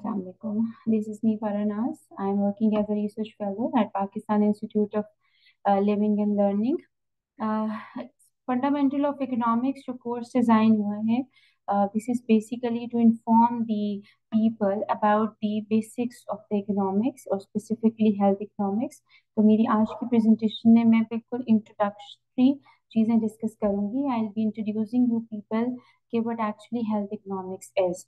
Assalamualaikum. This is me, Farah. I am working as a research fellow at Pakistan Institute of Living and Learning. Fundamental of economics जो course design हुआ है, this is basically to inform the people about the basics of the economics और specifically health economics. तो मेरी आज की presentation में मैं बिल्कुल इंट्रोडक्टरी चीज़ें डिस्कस करूंगी। I will be introducing you people कि what actually health economics is.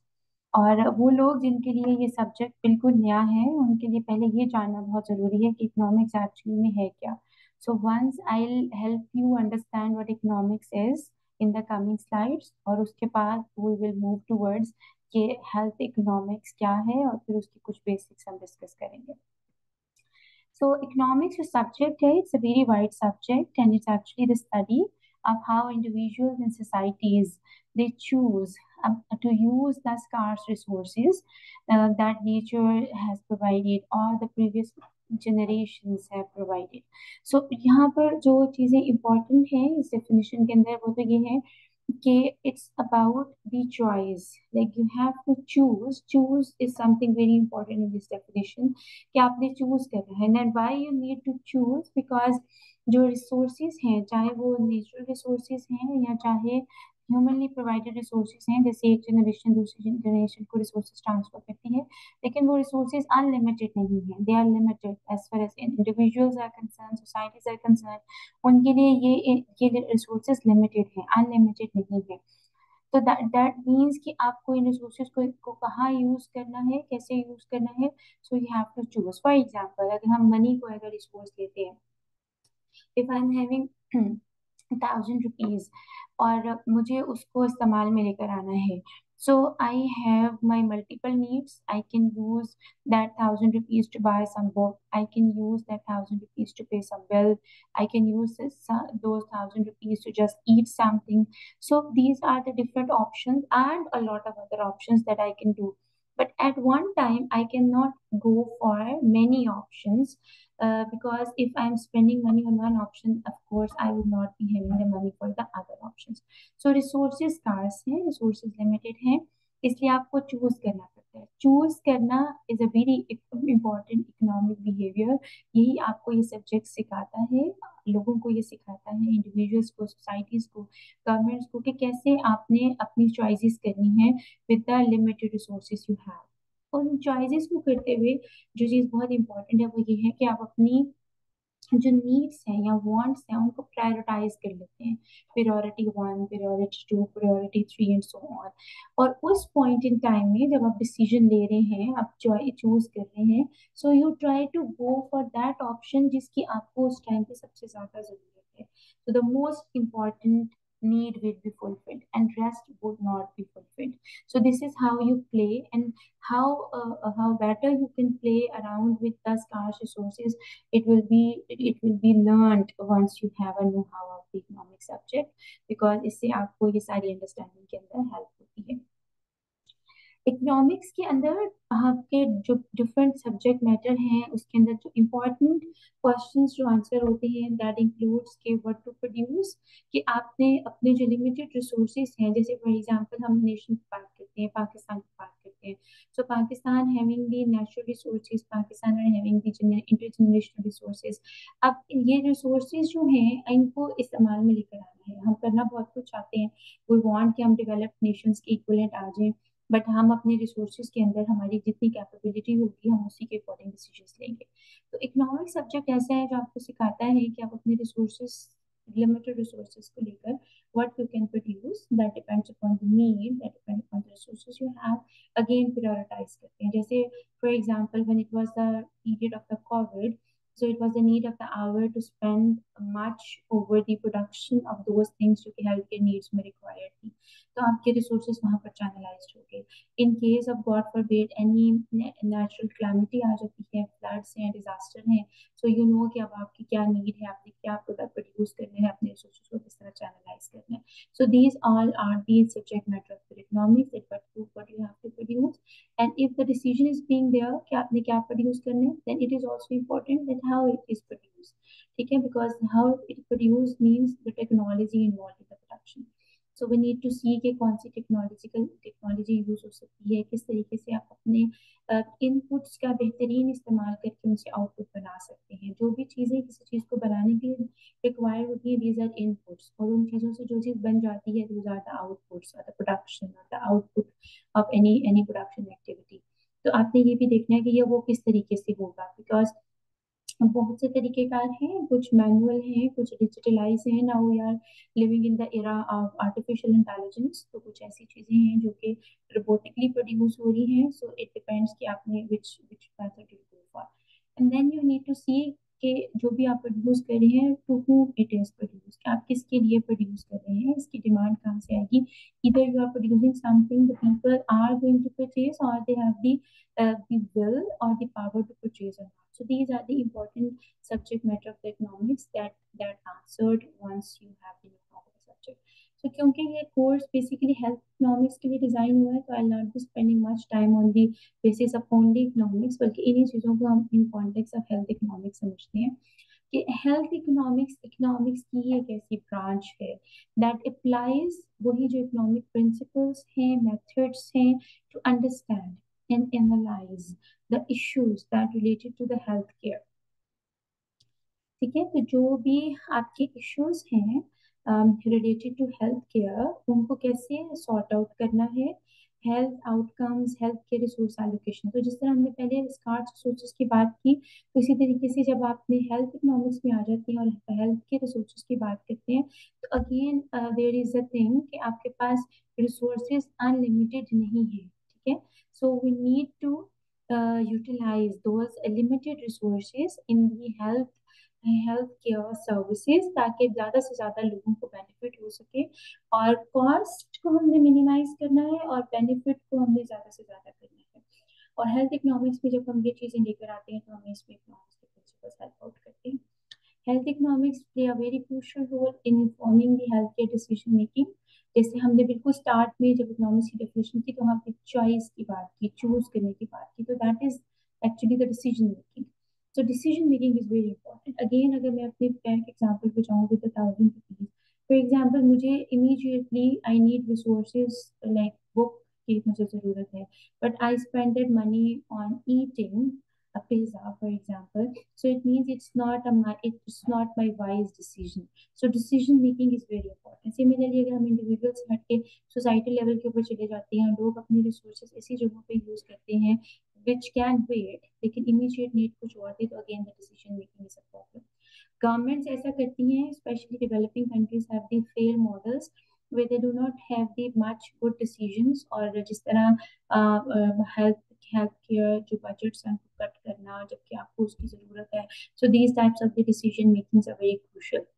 और वो लोग जिनके लिए ये सब्जेक्ट बिल्कुल नया है उनके लिए पहले ये जानना बहुत ज़रूरी है कि इकोनॉमिक्स एक्चुअली में है क्या। So once I'll help you understand what economics is in the coming slides, और उसके बाद we will move towards कि health economics क्या है और फिर उसकी कुछ basics हम discuss करेंगे। So economics जो subject है, it's a very wide subject and it's actually the study of how individuals and societies they choose to use the scarce resources that nature has provided or the previous generations have provided. So यहाँ पर जो चीजें important है इस definition के अंदर वो तो ये है कि it's about the choice, like you have to choose is something very important in this definition कि आपने choose करना है। and why you need to choose, because जो resources हैं चाहे वो natural resources हैं या चाहे ह्यूमनली प्रोवाइडेड रिसोर्सेज हैं, जैसे एक जनरेशन दूसरी जनरेशन को रिसोर्सेज ट्रांसफर करती है, लेकिन वो रिसोर्सेज अनलिमिटेड नहीं है, they are limited as far as individuals are concern, societies are concern, उनके लिए ये रिसोर्सेज लिमिटेड है, अनलिमिटेड नहीं है। तो दैट मीन्स कि आपको इन रिसोर्सेज को कहाँ यूज करना है, कैसे यूज करना है, so you have to choose. For example अगर हम मनी को अगर रिसोर्स लेते हैं, if I am having 1,000 rupees और मुझे उसको इस्तेमाल में लेकर आना है, so I have my multiple needs. I can use that 1,000 rupees to buy some book. I can use that 1,000 rupees to pay some bill. I can use those 1,000 rupees to just eat something. So these are the different options and a lot of other options that I can do. But at one time, I cannot go for many options because if I'm spending money on one option, of course, I would not be having the money for the other options. So resources scarce है, resources limited हैं, इसलिए आपको choose करना पड़ता है। Choose करना is a very important economic behaviour. यही आपको ये सब्जेक्ट सिखाता है, लोगों को ये सिखाता है, इंडिविजुअल्स को, सोसाइटीज को, गवर्नमेंट्स को, कि कैसे आपने अपनी चॉइसेस करनी है with the limited resources you have. उन चॉइसेस को करते हुए जो चीज़ बहुत इंपॉर्टेंट है वो ये है कि आप अपनी जो नीड्स हैं या वांट्स हैं उनको प्रायोरिटाइज कर लेते हैं, priority 1, priority 2, priority 3 and so on. और उस पॉइंट इन टाइम में जब आप डिसीजन ले रहे हैं, आप चूज कर रहे हैं, so you try to go for that option जिसकी आपको उस टाइम पे सबसे ज्यादा जरूरत है। So the most important need will be fulfilled and rest would not be fulfilled. So this is how you play, and how better you can play around with the scarce resources, it will be learned once you have a know-how of the economic subject, because इससे आपको ये सारी understanding के अंदर help होती है। Economics के अंदर आपके जो डिफरेंट सब्जेक्ट मैटर हैं उसके अंदर जो इम्पोर्टेंट क्वेश्चंस जो आंसर होते हैं, दैट इंक्लूड्स के व्हाट टू प्रोड्यूस, कि आपने अपने जो लिमिटेड रिसोर्सेज हैं, जैसे फॉर एग्जांपल हम नेशन की बात करते हैं, पाकिस्तान की बात करते हैं, so Pakistan having the natural resources, Pakistan are having the intergenerational resources. अब ये रिसोर्सेज जो हैं इनको इस्तेमाल में लेकर आना है, हम करना बहुत कुछ चाहते हैं, वी वांट कि हम डेवलप्ड नेशंस के इक्विवेलेंट आ जाएं, बट हम अपने रिसोर्सेज के अंदर हमारी जितनी कैपेबिलिटी होगी हम उसी के अकॉर्डिंग डिसीजंस लेंगे। तो इकोनॉमिक सब्जेक्ट ऐसा है जो आपको सिखाता है कि आप अपने रिसोर्सेज, लिमिटेड रिसोर्सेज को लेकर what you can produce, that depends upon the need, that depends upon the resources you have, again prioritize करते हैं। जैसे for example when it was the period of the COVID, so it was the need of the hour to spend much over the production of those things जो कि health care needs में required थी, तो आपके resources वहां पर channelized हो गए। In case of God forbid any natural calamity आ जाती है, फ्लड्स हैं, डिजास्टर हैं, सो यू नो कि अब आपकी क्या नीड है, आपने क्या प्रोडक्ट प्रोड्यूस करने हैं, अपने रिसोर्सेज को किस तरह चैनलाइज करना है। So these all are the subject matter of economics, that what you have to produce, and if the decision is being there कि आपने क्या प्रोड्यूस करना है, then it is also important that how it is produce. ठीक है, because how it produce means the technology involve in the production. So we need to see कि कौन सी technology use हो सकती है, किस तरीके से आप अपने इनपुट्स का बेहतरीन इस्तेमाल करके उनसे आउटपुट बना सकते हैं। जो भी चीज़ें किसी चीज़ को बनाने के लिए रिक्वायर होती है, दीज आर इनपुट्स, और उन चीज़ों से जो चीज़ बन जाती है, दीज आर द आउटपुट्स, और द प्रोडक्शन और the output of any production activity. तो आपने ये भी देखना है कि ये वो किस तरीके से होगा, बिकॉज बहुत से तरीकेकार हैं, कुछ मैनुअल हैं, कुछ डिजिटलाइज हैं। Now we are living in the era of artificial intelligence, तो कुछ ऐसी चीजें हैं जो कि रोबोटिकली प्रोड्यूस हो रही हैं। सो इट डिपेंड्स कि आपने which method you go for, and then you need to see कि जो भी आप प्रोड्यूस कर रहे हैं, to whom it is produce, कि आप किसके लिए प्रोड्यूस कर रहे हैं, इसकी डिमांड कहाँ से आएगी। इधर you are producing something the people are going to purchase, और they have the will or the power to purchase or not. So these are the important subject matter of the economics that answered once you have the know of the subject. So क्योंकि ये course basically health economics के लिए design हुआ है, तो I not be spending much time on the basis of only economics, बल्कि इन्हीं चीज़ों को हम in context of health economics समझते हैं कि हेल्थ इकोनॉमिक्स इकोनॉमिक्स की ही एक ऐसी ब्रांच है दैट अप्लाइज वही जो इकोनॉमिक प्रिंसिपल्स हैं, मेथड्स हैं, to understand and analyze the issues that related to the healthcare. ठीक है, तो जो भी आपके इश्यूज हैं रिलेटेड टू हेल्थ केयर, उनको कैसे सॉर्ट आउट करना है, health outcomes, health care resource allocation. तो जिस तरह हमने पहले स्कार्स रिसोर्सेज की बात की, तो इसी तरीके से जब आपने हेल्थ इकोनॉमिक्स में आ जाते हैं और हेल्थ के रिसोर्सेज की बात करते हैं, तो again there is a thing कि आपके पास रिसोर्सेज अनलिमिटेड नहीं है। ठीक है, so we need to utilize those limited resources in the health care services, ताकि ज्यादा से ज्यादा लोगों को बेनिफिट हो सके, और कॉस्ट को हमने मिनिमाइज करना है और बेनिफिट को हमने ज्यादा से ज्यादा करना है। और हेल्थ इकोनॉमिक्स में जब हम ये चीजें लेकर आते हैं, तो हमें इसमें इकोनॉमिक्स के प्रिंसिपल्स हेल्प आउट करते हैं। Health economics play a very crucial role in informing the health care decision making. जैसे हमने बिल्कुल स्टार्ट में जब इकोनॉमिक्स की डेफिनेशन की, तो हमने चॉइस की बात की, चूज करने की बात की, तो that is actually the decision making. So decision making is very important. Again, अगर मैं अपने बैंक एग्जांपल पे जाऊँ विद 1,000 रुपीज, फॉर एग्जांपल मुझे immediately I need resources like book की मुझे ज़रूरत है, but I spend that money on eating a pizza, for example. So it means it's not my wise decision. So decision making is very important. Similarly, अगर हम individual से हट के society level के ऊपर चले जाते हैं, लोग अपने रिसोर्सेज ऐसी जगहों पे यूज करते हैं which can wait, लेकिन immediate need कुछ और थी, तो again the decision making is a problem. Governments ऐसा करती हैं, especially developing countries have the failed models where they do not have the much good decisions, और जिस तरह हेल्थ केयर जो बजट्स हैं उनको कट करना जबकि आपको उसकी जरूरत है, so these types of the decision makings are very crucial.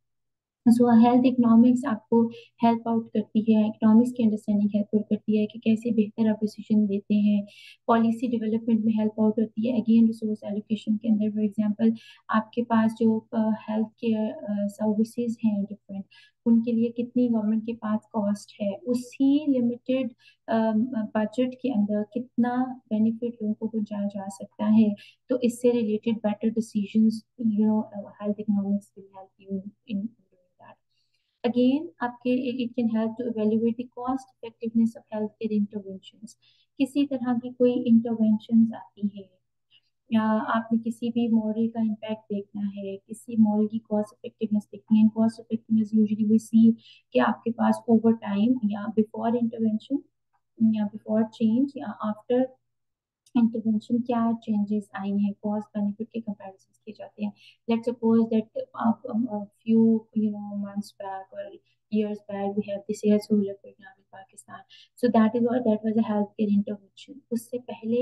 So health economics आपको हेल्प आउट करती है, इकोनॉमिक्स की अंडरस्टैंडिंग हेल्प आउट करती है कि कैसे बेहतर आप डिसीजन लेते हैं, पॉलिसी डेवलपमेंट में हेल्प आउट होती है, अगेन रिसोर्स एलोकेशन के अंदर। फॉर एग्जांपल आपके पास जो हेल्थ केयर सर्विसेज हैं डिफरेंट, उनके लिए कितनी गवर्नमेंट के पास कॉस्ट है, उसी लिमिटेड बजट के अंदर कितना बेनिफिट लोगों को पहुंचाया जा सकता है, तो इससे related better decisions, you know, health economics will help you in again आपके it can help to evaluate the cost effectiveness of healthcare interventions। किसी तरह की कोई interventions आती है, या आपने किसी भी मॉडल का इम्पैक्ट देखना है, किसी मॉडल की कॉस्ट इफेक्टिवनेस देखनी है। कॉस्ट इफेक्टिवनेस यूजुअली वी सी कि आपके पास ओवर टाइम या बिफोर इंटरवेंशन या बिफोर चेंज या आफ्टर इंटरवेंशन क्या चेंजेस आई हैं, कॉस्ट बेनिफिट के कंपैरिजन किए जाते हैं। Let's suppose that few months back और years back we have this air सहूलत programme in Pakistan, so that was a health care intervention। उससे पहले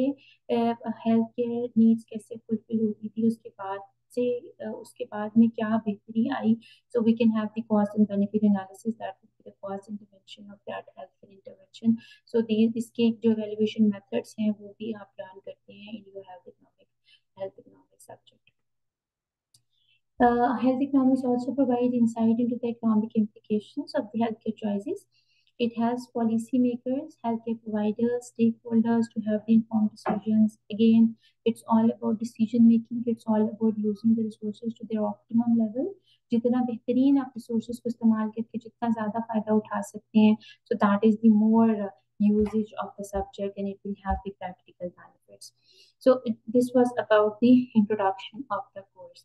हेल्थ केयर नीड्स कैसे फुलफिल होती थी, उसके बाद से उसके बाद में क्या बेहतरी आई, so we can have the cost and benefit analysis, that would be the cost intervention of that healthcare intervention। So इसके जो evaluation methods हैं वो भी आप लर्न करते हैं in your health economic subject। Health economics also provide insight into the economic implications of the healthcare choices. It helps policymakers, healthcare providers, stakeholders to have the informed decisions. Again, it's all about decision making. It's all about using the resources to their optimum level. जितना बेहतरीन आप resources को इस्तेमाल करके जितना ज्यादा फायदा उठा सकते हैं, so that is the more usage of the subject, and it will have the practical benefits. So this was about the introduction of the course.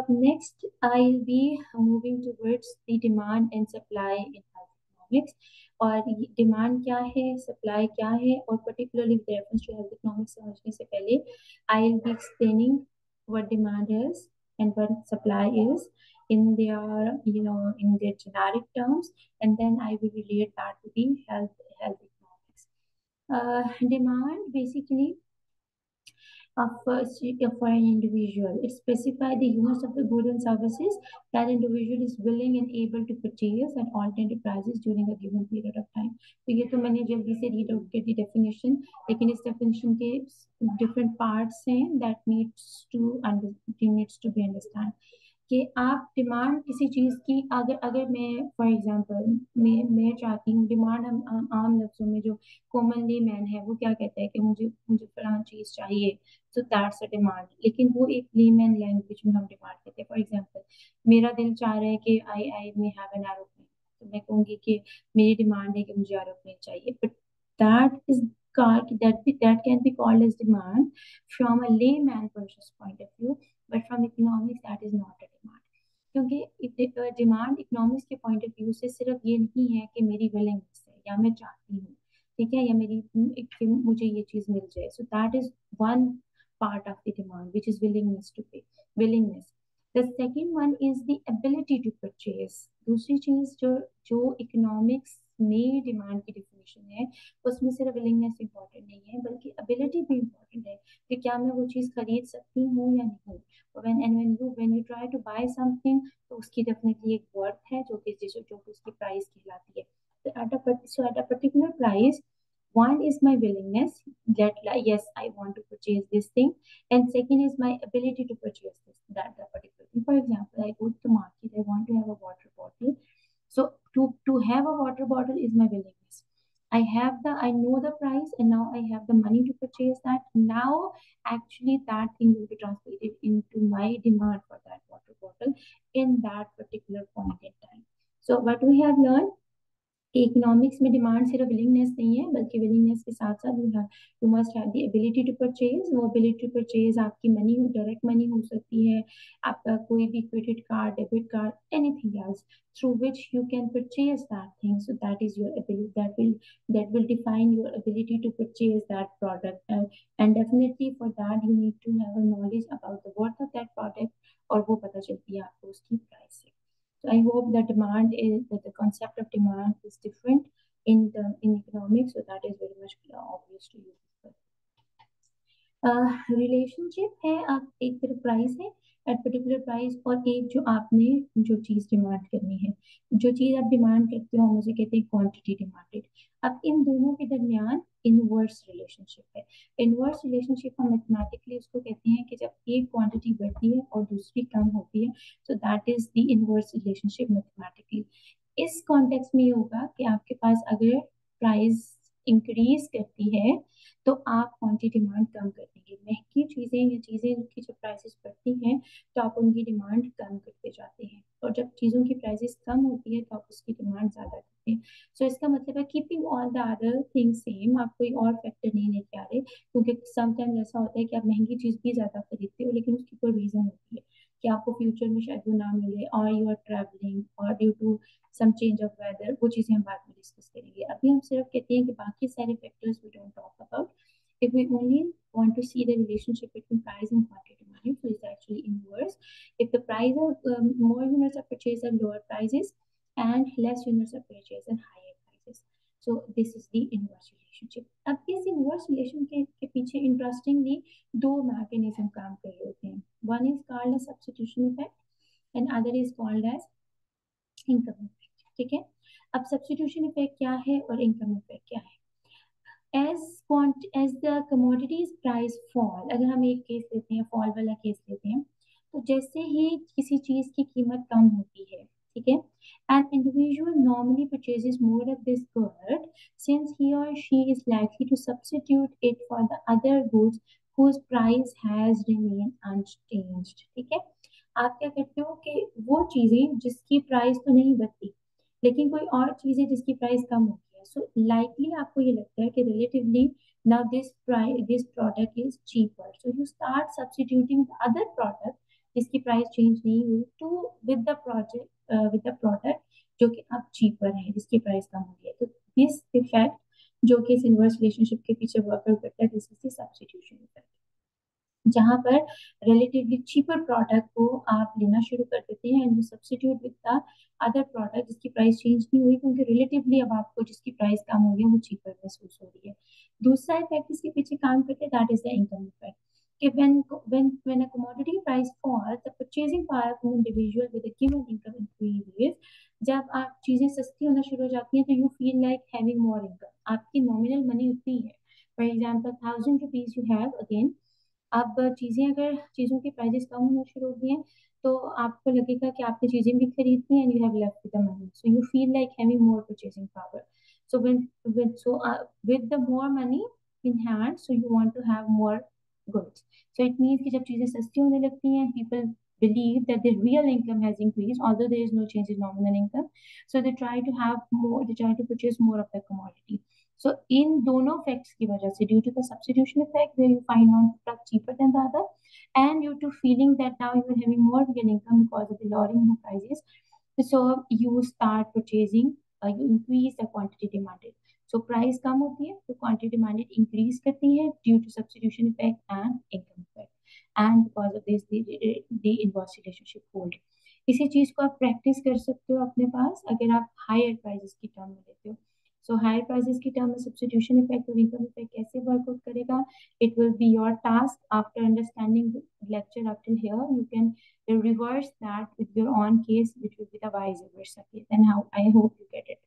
Next, I'll be moving towards the demand and supply in health economics. और demand क्या है, supply क्या है, और particularly with reference to health economics समझने से पहले I will be explaining what demand is and what supply is in their, in their generic terms, and then I will relate that to the health economics. Demand basically for an individual. It specifies the units of the goods and services that individual is willing and able to purchase at alternative prices during a given period of time. तो ये तो मैंने जल्दी से read out कर दी definition, लेकिन इस definition के डिफरेंट पार्ट्स हैं that needs to be understand. कि आप डिमांड किसी चीज़ की, अगर अगर मैं फॉर एग्जांपल मैं चाहती हूँ डिमांड, हम आम लफ्जों में जो कॉमनली मैन है वो क्या कहता है कि मुझे मुझे फलां चीज़ चाहिए, सो दैट्स अ डिमांड। लेकिन वो एक लेमैन लैंग्वेज में हम डिमांड कहते हैं। फॉर एग्जांपल मेरा दिल चाह रहा है कि आई आई मे हैव एन एरोप्लेन, तो मैं कहूँगी कि मेरी डिमांड है कि मुझे एरोप्लेन चाहिए, but that is that can be called as demand from a layman person's point of view, but from economics that is not a demand. क्योंकि डिमांड इकोनॉमिक्स के पॉइंट ऑफ व्यू से सिर्फ ये नहीं है कि मेरी विलिंगनेस है या मैं चाहती हूँ, ठीक है, या मेरी कि मुझे ये चीज मिल जाए, सो that is one part of the demand, which is willingness to pay, willingness. The second one is the ability to purchase. दूसरी चीज जो जो इकोनॉमिक्स में डिमांड की डेफिनेशन है, उसमें सिर्फ विलिंगनेस इंपॉर्टेंट नहीं है बल्कि एबिलिटी भी इंपॉर्टेंट है कि क्या मैं वो चीज खरीद सकती हूँ या नहीं। when you try to buy something, तो उसकी डेफिनेटली एक वर्थ है जो कि उसकी प्राइस कहलाती है। So at a particular price, one is my willingness that like, yes, I want to purchase this thing, and second is my ability to purchase that particular thing. For example, I go to the market, I want to have a water bottle. So to have a water bottle is my willingness. I know the price, and now I have the money to purchase that. Now actually that thing will be translated into my demand for that water bottle in that particular point in time. So what we have learned, economics में demand सिर्फ willingness नहीं है बल्कि willingness के साथ साथ you must have the ability to purchase. वो ability to purchase आपकी मनी, डायरेक्ट मनी हो सकती है, आपका कोई भी credit card, debit card, anything else through which you can purchase that thing. So that is your ability, that will define your ability to purchase that product, and definitely for that you need to have a knowledge about the worth of that product, और वो पता चलती है आपको उसकी price से। So I hope that the concept of demand is different in economics, so that is very much obvious to you. Relationship है, आप एक तरफ प्राइस है एट पर्टिकुलर प्राइस, और एक जो आपने जो चीज डिमांड करनी है, जो चीज आप डिमांड करते हो मुझे कहते हैं क्वांटिटी डिमांडेड। अब इन दोनों के दरमियान इनवर्स रिलेशनशिप है। इनवर्स रिलेशनशिप हम मैथमेटिकली उसको कहते हैं कि जब एक क्वांटिटी बढ़ती है और दूसरी कम होती है, सो that is the inverse relationship mathematically. इस कॉन्टेक्स्ट में ये होगा कि आपके पास अगर प्राइस इंक्रीज करती है तो आप क्वांटिटी डिमांड कम कर देंगे। महंगी चीजें या चीजें की जब प्राइसेस बढ़ती हैं तो आप उनकी डिमांड कम करते जाते हैं, और जब चीजों की प्राइसेस कम होती है तो आप उसकी डिमांड ज्यादा करते हैं। सो इसका मतलब है keeping all the other things same, आप कोई और फैक्टर नहीं लेके आ रहे, क्योंकि समटाइम्स ऐसा होता है कि आप महंगी चीज भी ज्यादा खरीदते हो लेकिन उसकी कोई रीजन होती है कि आपको फ्यूचर में शायद वो ना मिले, और यू आर ट्रैवलिंग और due to some change of weather, वो चीजें हम बाद में डिस्कस करेंगे। अभी हम सिर्फ कहते हैं कि बाकी सारे factors we don't talk about. If we only want to see the relationship between price and quantity money, so it's actually inverse. If the price of more units are purchased at lower prices and less units are purchased at higher prices, so this is the inverse relationship. अब इस inverse relation के पीछे interestingly दो mechanism काम कर रहे होते हैं। One is called as substitution effect and other is called as income effect। ठीक है, अब substitution effect क्या है और income effect क्या है? as the commodities price fall, अगर हम एक केस लेते हैं, फॉल वाला केस लेते हैं, तो जैसे ही किसी चीज की कीमत कम होती है, ठीक है, an individual normally purchases more of this good since he or she is likely to substitute it for the other goods whose price has remained unchanged। ठीक है, आप क्या करते हो कि वो चीजें जिसकी प्राइस तो नहीं बढ़ती लेकिन कोई और चीज है जिसकी प्राइस कम होती है, है। सो लाइकली आपको ये लगता है कि relatively now this product is cheaper, so you start substituting the other product जिसकी प्राइस चेंज नहीं हुई टू विद द प्रोडक्ट जो कि अब चीपर है, जिसकी प्राइस कम हो गई है। तो दिस इफेक्ट जो कि इस इनवर्स रिलेशनशिप के पीछे वर्कआउट करता है, this is the substitution effect, जहां पर रिलेटिवली चीपर प्रोडक्ट को आप लेना शुरू कर देते हैं and substitute with the other product जिसकी प्राइस चेंज नहीं हुई, क्योंकि रिलेटिवली अब आपको जिसकी प्राइस कम हो गई है वो चीपर महसूस हो रही है। दूसरा इफेक्ट इसके पीछे काम करते हैं, that is the income effect, कि when a commodity price falls, the purchasing power of an individual with a given income increases. जब आप चीजें सस्ती होना शुरू हो जाती हैं तो you feel like having more income, आपकी नॉमिनल मनी उतनी है। For example 1000 rupees you have again, अब चीजों की प्राइसेस कम होना शुरू हो गई हैं तो आपको लगेगा कि आपने चीजें भी खरीदनी है and you have left with the money, so you feel like having more purchasing power. So with the more money in hand, so you want to have more goods. So it means कि जब चीजें सस्ती होने लगती हैं, people believe that their real income has increased although there is no change in nominal income, so they try to have more, they try to purchase more of the commodity. So इन दोनों facts की वजह से, due to the substitution effect where you find one product cheaper than the other and due to feeling that now you are having more real income because of the lowering of prices, so you start purchasing, you increase the quantity demanded. So price कम होती है तो quantity demanded increase करती है due to substitution effect and income effect, and because of this the inverse relationship hold. इसी चीज को आप practice कर सकते हो अपने पास अगर आप हायर प्राइसेस की टर्म में लेते हो। सो हायर प्राइसेस की टर्म में सब्स्टिट्यूशन इफेक्ट और इनकम इफेक्ट कैसे वर्कआउट करेगा, it will be your task after understanding lecture up till here. You can reverse that with your own case, which will be the vice versa case, and how I hope you get it.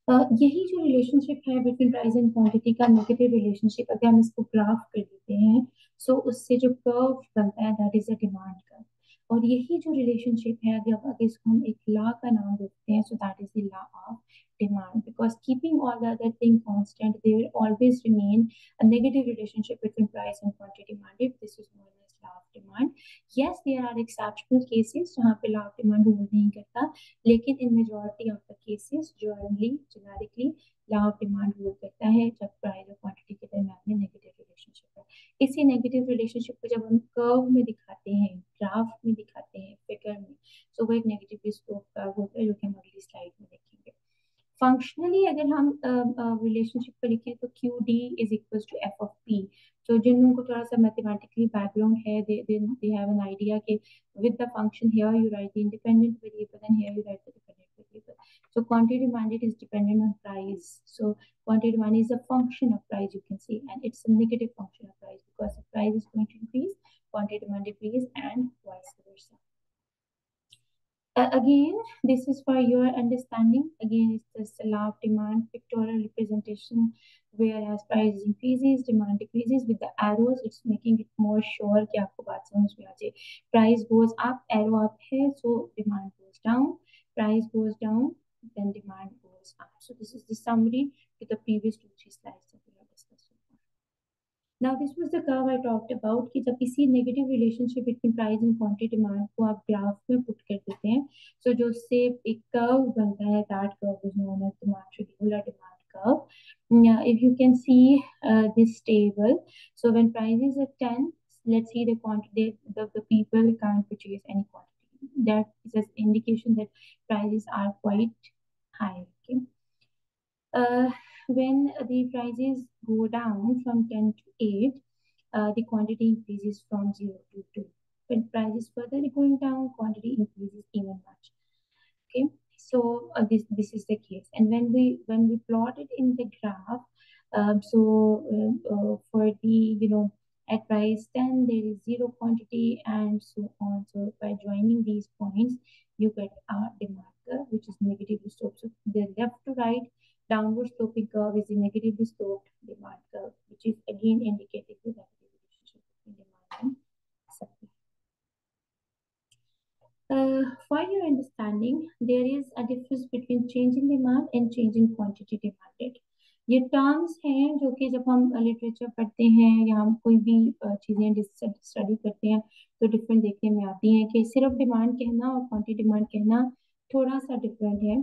यही जो relationship है between price and quantity का negative relationship, अगर हम इसको graph कर देते हैं, सो उससे जो कर्व बनता है that is a demand curve. और यही जो रिलेशनशिप है, अगर इसको हम एक लॉ का नाम देते हैं, सो that is the law of demand, because keeping all the other things constant, there will always remain a negative relationship between price and quantity demanded. This is known as law of demand. Yes, there are exceptional cases जहाँ पे law of demand rule नहीं करता, लेकिन in majority of the cases generically law of demand rule करता है जब price और quantity के दरम्यान में नेगेटिव रिलेशनशिप है। इसी नेगेटिव रिलेशनशिप को जब हम कर्व में दिखाते हैं, ग्राफ में दिखाते हैं, फिगर में, तो वो एक नेगेटिव स्लोप कर्व होता है जो कि हम अगली स्लाइड में देखेंगे। फंक्शनली अगर हम रिलेशनशिप को लिखें तो Q D is equal to F of P. तो जिन लोगों को थोड़ा सा मैथमेटिकली बैकग्राउंड है, दे हैव एन आइडिया कि with the function here you write the independent variable and here you write the dependent variable. So quantity demanded is dependent on price. So quantity demanded is a function of price, you can see, and it's a negative function of price because the price is going to increase, quantity demand decrease, and vice versa. Again, this is for your understanding. Again, it's just a law of demand pictorial representation, whereas price increases, demand decreases. With the arrows, it's making it more sure कि आपको बात समझ में आ जाए. Price goes up, arrow up है, so demand goes down. Price goes down, then demand goes up. So this is the summary to the previous 2-3 slides that we have discussed. Now this was the curve I talked about कि जब किसी negative relationship between price and quantity demand को आप graph में put कर देते हैं, so जो उससे एक कर्व बनता है, that curve is known as demand scheduler demand curve. Now, if you can see this table, so when price is at 10, let's see the quantity, the people can't purchase any quantity. That is an indication that prices are quite high. Okay. When the prices go down from 10 to 8, the quantity increases from 0 to 2. When prices further going down, quantity increases even much. Okay, so this is the case. And when we plot it in the graph, for the at price 10 there is zero quantity and so on. So by joining these points, you get a demand curve which is negatively sloped. So the left to right downward sloping curve is a negatively sloped demand curve, which is again indicating the negative relationship between demand and supply. For your understanding, there is a difference between change in demand and change in quantity demanded. ये terms हैं जो कि जब हम literature पढ़ते हैं या हम कोई भी चीज़ें स्टडी करते हैं तो डिफरेंट देखने में आती हैं कि सिर्फ डिमांड कहना और क्वांटिटी डिमांड कहना थोड़ा सा डिफरेंट है।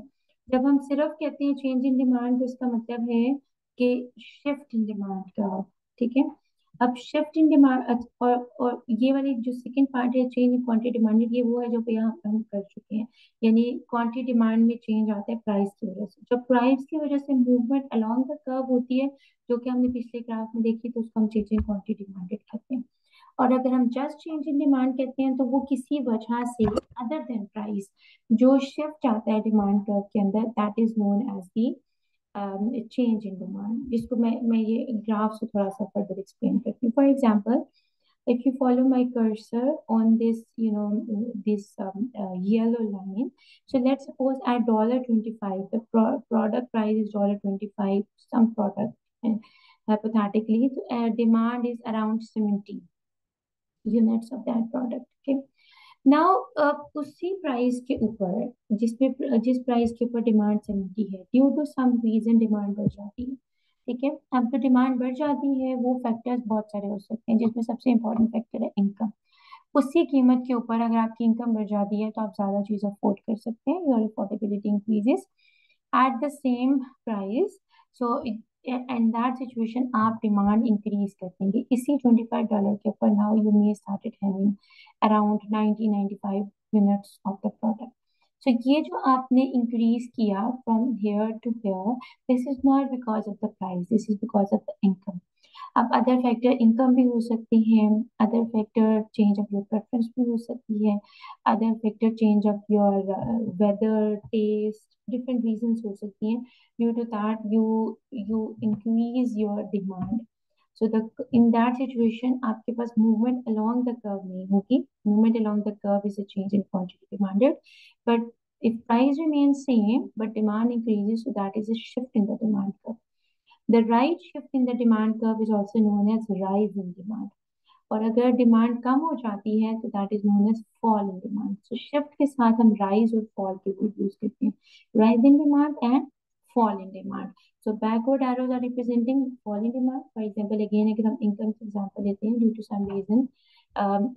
जब हम सिर्फ कहते हैं चेंज इन डिमांड तो इसका मतलब है कि शिफ्ट इन डिमांड का हो। ठीक है। अब शिफ्ट इन डिमांड और ये वाली जो सेकंड पार्ट है चेंज इन क्वांटिटी डिमांडेड, ये वो है जो यहाँ हम कर चुके हैं। यानी क्वांटिटी डिमांड में चेंज आता है प्राइस की वजह से। जब प्राइस की वजह से मूवमेंट अलोंग द कर्व होती है, जो कि हमने पिछले ग्राफ में देखी, तो उसको हम चेंज इन क्वांटिटी डिमांडेड कहते हैं। और अगर हम जस्ट चेंज इन डिमांड कहते हैं तो वो किसी वजह से अदर देन प्राइस जो शिफ्ट आता है डिमांड कर्व के अंदर, that is known as the change in demand, जिसको मैं ये ग्राफ से थोड़ा सा फर्दर एक्सप्लेन करती हूँ। For example, if you follow my cursor on this, this yellow line, so let's suppose at $25 the product price is $25, some product, and hypothetically so, demand is around 70 units of that product. Okay, now उसी price के ऊपर जिस price के ऊपर demand 70 है, due to some reason demand बढ़ जाती है। ठीक है। अब तो डिमांड बढ़ जाती है, वो फैक्टर्स बहुत सारे हो सकते हैं, जिसमें सबसे इंपॉर्टेंट फैक्टर है इनकम। उसी कीमत के ऊपर अगर आपकी इनकम बढ़ जाती है तो आप ज्यादा चीज अफोर्ड कर सकते हैं, your affordability increases at the same price. So in that situation आप डिमांड इंक्रीज कर देंगे इसी $25 के ऊपर। Now you may started having around 90-95 units of the product. So ये जो आपने इंक्रीज किया from here to here, this is not because of the price, this is because of the income. अब अदर फैक्टर इनकम भी हो सकती है, other factor change of your preference भी हो सकती है, other factor change of your weather taste, different reasons हो सकती हैं। Due to that you increase your demand. So the in that situation आपके पास मूवमेंट अलोंग द कर्व नहीं होगी। Movement along the curve is a change in quantity demanded, but if price remains same but demand increases, so that is a shift in the demand curve. The right shift in the demand curve is also known as rise in demand. और अगर demand कम हो जाती है तो that is known as fall in demand. So shift के साथ हम rise और फॉल के वर्ड यूज करते हैं, rise in demand and fall in demand. So backward arrows are representing fall in demand. For example again अगर हम income के एग्जांपल लेते हैं, due to some reason